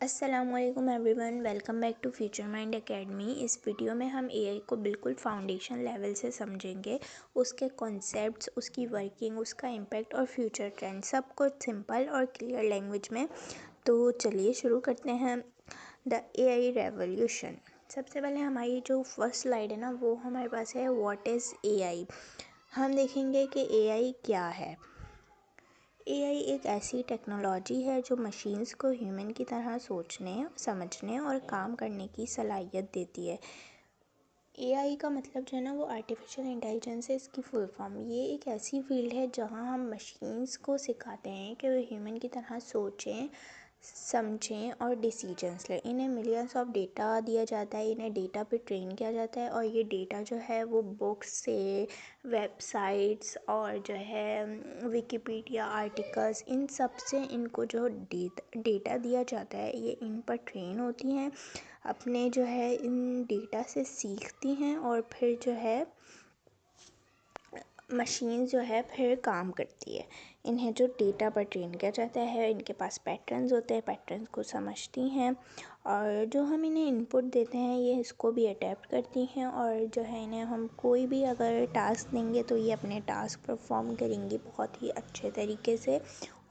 अस्सलामुअलैकुम everyone, welcome back to future mind academy. इस video में हम एआई को बिल्कुल फाउंडेशन लेवल से समझेंगे, उसके कॉन्सेप्ट्स, उसकी वर्किंग, उसका इम्पैक्ट और फ्यूचर ट्रेंड, सब कुछ सिंपल और क्लियर लैंग्वेज में। तो चलिए शुरू करते हैं। The AI revolution. सबसे पहले हमारी जो फर्स्ट स्लाइड है ना, वो हमारे पास है व्हाट इज़ एआई। हम देखेंगे कि एआई क्या है। एआई एक ऐसी टेक्नोलॉजी है जो मशीन्स को ह्यूमन की तरह सोचने, समझने और काम करने की सलाहियत देती है। एआई का मतलब जो है ना, वो आर्टिफिशियल इंटेलिजेंस है, इसकी फुल फॉर्म। ये एक ऐसी फील्ड है जहाँ हम मशीन्स को सिखाते हैं कि वो ह्यूमन की तरह सोचें, समझें और डिसीजंस लें। इन्हें मिलियंस ऑफ डेटा दिया जाता है, इन्हें डेटा पे ट्रेन किया जाता है और ये डेटा जो है वो बुक्स से, वेबसाइट्स और जो है विकिपीडिया आर्टिकल्स, इन सब से इनको जो डेटा दिया जाता है, ये इन पर ट्रेन होती हैं, अपने जो है इन डेटा से सीखती हैं और फिर जो है मशीन जो है फिर काम करती है। इन्हें जो डेटा पर ट्रेन किया जाता है, इनके पास पैटर्न्स होते हैं, पैटर्न्स को समझती हैं और जो हम इन्हें इनपुट देते हैं ये इसको भी अडेप्ट करती हैं और जो है इन्हें हम कोई भी अगर टास्क देंगे तो ये अपने टास्क परफॉर्म करेंगी बहुत ही अच्छे तरीके से।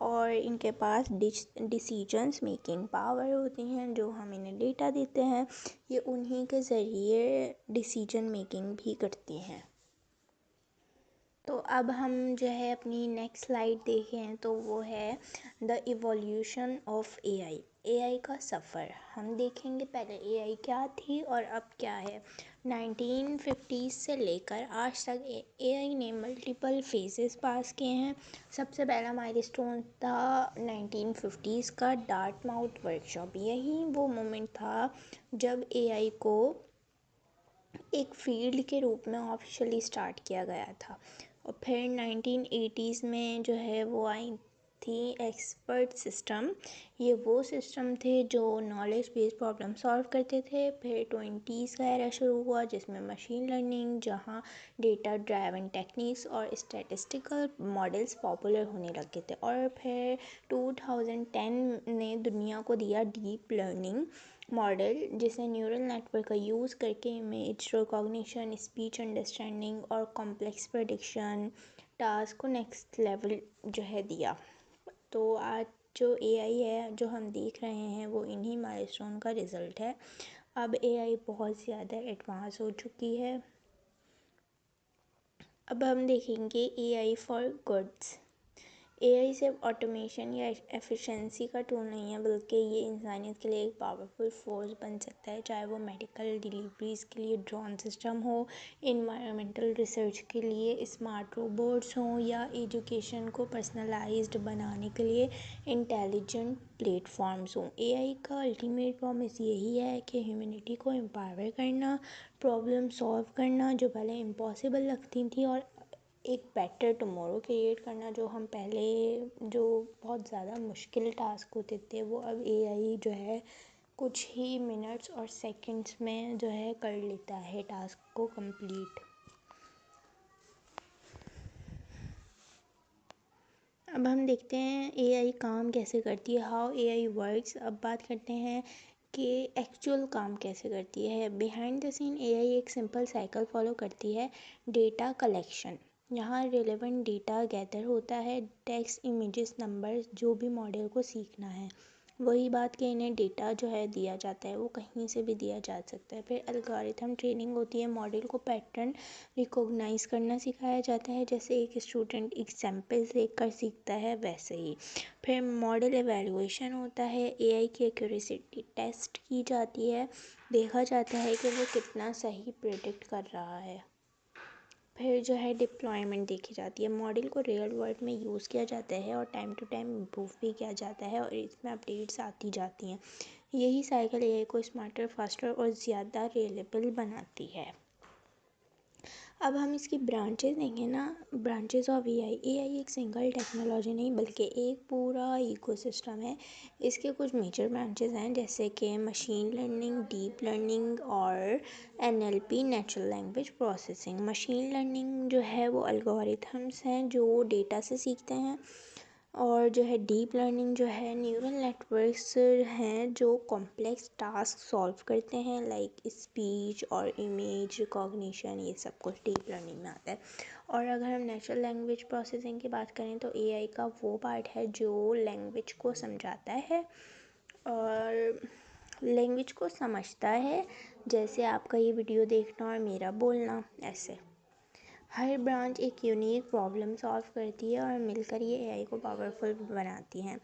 और इनके पास डिसीजंस मेकिंग पावर होती हैं। जो हम इन्हें डेटा देते हैं ये उन्हीं के ज़रिए डिसीजन मेकिंग भी करती हैं। तो अब हम जो है अपनी नेक्स्ट स्लाइड देखें तो वो है the evolution of AI. AI का सफ़र हम देखेंगे। पहले एआई क्या थी और अब क्या है। 1950 से लेकर आज तक एआई ने मल्टीपल फेजेस पास किए हैं। सबसे पहला माइलस्टोन था 1950s का डार्टमाउथ वर्कशॉप। यही वो मोमेंट था जब एआई को एक फील्ड के रूप में ऑफिशियली स्टार्ट किया गया था। और फिर 1980s में जो है वो आई थी एक्सपर्ट सिस्टम। ये वो सिस्टम थे जो नॉलेज बेस्ड प्रॉब्लम सॉल्व करते थे। फिर 20s का एरा शुरू हुआ जिसमें मशीन लर्निंग, जहाँ डेटा ड्राइवन टेक्निक्स और स्टैटिस्टिकल मॉडल्स पॉपुलर होने लगे थे। और फिर 2010 ने दुनिया को दिया डीप लर्निंग मॉडल, जिसे न्यूरल नेटवर्क का यूज़ करके इमेज रिकॉग्निशन, स्पीच अंडरस्टैंडिंग और कॉम्प्लेक्स प्रेडिक्शन टास्क को नेक्स्ट लेवल जो है दिया। तो आज जो एआई है जो हम देख रहे हैं वो इन्हीं माइलस्टोन का रिज़ल्ट है। अब एआई बहुत ज़्यादा एडवांस हो चुकी है। अब हम देखेंगे एआई फॉर गुड्स। एआई सिर्फ ऑटोमेशन या एफिशिएंसी का टूल नहीं है, बल्कि ये इंसानियत के लिए एक पावरफुल फोर्स बन सकता है। चाहे वो मेडिकल डिलीवरीज के लिए ड्रोन सिस्टम हो, इन्वायरमेंटल रिसर्च के लिए स्मार्ट रोबोट्स हों या एजुकेशन को पर्सनलाइज्ड बनाने के लिए इंटेलिजेंट प्लेटफॉर्म्स हों। एआई का अल्टीमेट प्रॉमिस यही है कि ह्यूमैनिटी को एम्पावर करना, प्रॉब्लम सॉल्व करना जो पहले इम्पॉसिबल लगती थी, और एक बेटर टुमारो क्रिएट करना। जो हम पहले जो बहुत ज़्यादा मुश्किल टास्क होते थे वो अब एआई जो है कुछ ही मिनट्स और सेकंड्स में जो है कर लेता है टास्क को कंप्लीट। अब हम देखते हैं एआई काम कैसे करती है, हाउ एआई वर्क्स। अब बात करते हैं कि एक्चुअल काम कैसे करती है। बिहाइंड द सीन एआई एक सिंपल साइकिल फॉलो करती है। डेटा कलेक्शन, यहाँ रिलेवेंट डेटा गैदर होता है, टेक्स्ट, इमेजेस, नंबर्स, जो भी मॉडल को सीखना है। वही बात कि इन्हें डेटा जो है दिया जाता है वो कहीं से भी दिया जा सकता है। फिर एल्गोरिथम ट्रेनिंग होती है, मॉडल को पैटर्न रिकॉग्नाइज करना सिखाया जाता है, जैसे एक स्टूडेंट एग्जाम्पल देखकर सीखता है वैसे ही। फिर मॉडल एवेलुएशन होता है, एआई की एक्यूरेसी टेस्ट की जाती है, देखा जाता है कि वो कितना सही प्रेडिक्ट कर रहा है। फिर जो है डिप्लॉयमेंट देखी जाती है, मॉडल को रियल वर्ल्ड में यूज़ किया जाता है और टाइम टू टाइम इम्प्रूव भी किया जाता है और इसमें अपडेट्स आती जाती हैं। यही साइकिल एआई को स्मार्टर, फास्टर और ज़्यादा रिलेबल बनाती है। अब हम इसकी ब्रांचेस देंगे ना, ब्रांचेस ऑफ एआई। एआई एक सिंगल टेक्नोलॉजी नहीं बल्कि एक पूरा इकोसिस्टम है। इसके कुछ मेजर ब्रांचेस हैं जैसे कि मशीन लर्निंग, डीप लर्निंग और NLP, natural language processing. Machine learning जो है वो एल्गोरिथम्स हैं जो डेटा से सीखते हैं और जो है डीप लर्निंग जो है न्यूरल नेटवर्क्स हैं जो कॉम्प्लेक्स टास्क सॉल्व करते हैं, लाइक स्पीच और इमेज रिकॉग्निशन, ये सब कुछ डीप लर्निंग में आता है। और अगर हम नेचुरल लैंग्वेज प्रोसेसिंग की बात करें तो एआई का वो पार्ट है जो लैंग्वेज को समझाता है और लैंग्वेज को समझता है, जैसे आपका ये वीडियो देखना और मेरा बोलना, ऐसे हर ब्रांच एक यूनिक प्रॉब्लम सॉल्व करती है और मिलकर ये एआई को पावरफुल बनाती हैं।